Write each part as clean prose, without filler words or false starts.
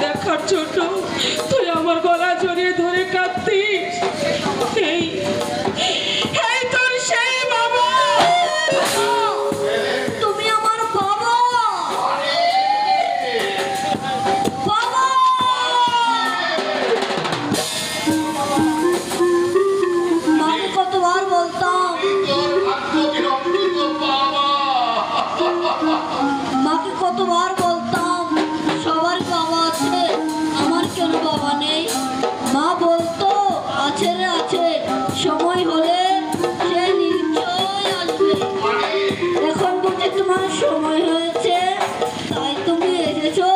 দেখার ছোট তুই আমার গলা জড়িয়ে ধরে কাঁদতিস। এই তোর সেই বাবা, তুমি আমার বাবা। বাবা মাকে কতবার বলতাম, মাকে কতবার বলতাম সবার বাবা আছে, আমার কেন বাবা নেই? মা বলতো আছে রে আছে, সময় হলে সে নিশ্চয় আসবে। এখন বুঝি তোমার সময় হয়েছে, তাই তুমি এসেছো।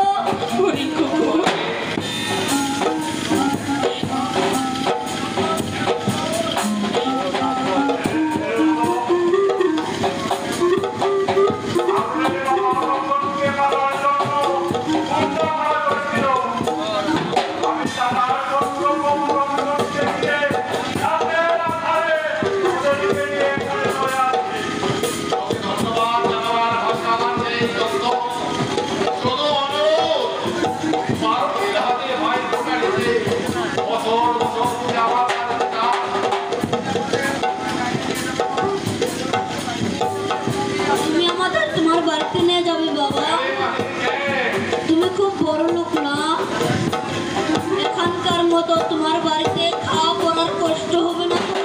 তুমি আমাদের তোমার বাড়িতে নিয়ে যাবে বাবা। তুমি খুব বড় লোক না, এখানকার মতো তোমার বাড়িতে খাওয়া পড়ার কষ্ট হবে না তো?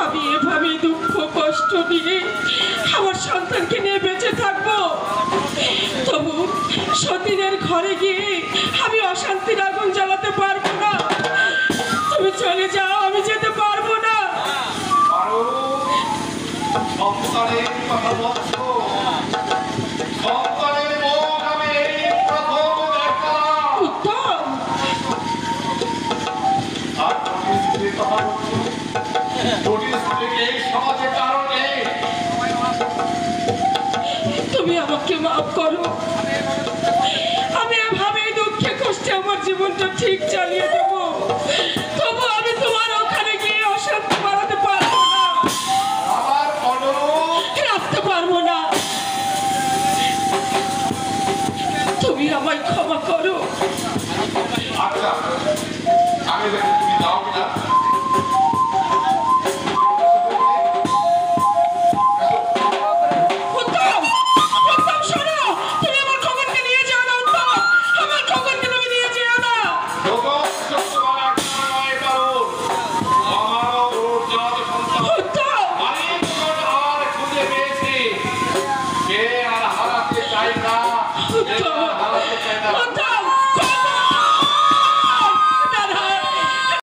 আমি এভাবে দুঃখ কষ্ট নিয়ে আমার সন্তানকে নিয়ে বেঁচে থাকবো, তবু সতীনের ঘরে গিয়ে আমি অশান্তির আগুন জ্বালাতে পারবো না। তুমি চলে যাও, আমি যেতে পারবো না। তুমি আমাকে মাফ করো, আমি এভাবে দুঃখে কষ্টে আমার জীবনটা ঠিক চালিয়ে দেব, তবু আমি তোমার ওখানে গিয়ে অশান্তি বাড়াতে পারবো না, রাখতে পারবো না। তুমি আমায় ক্ষমা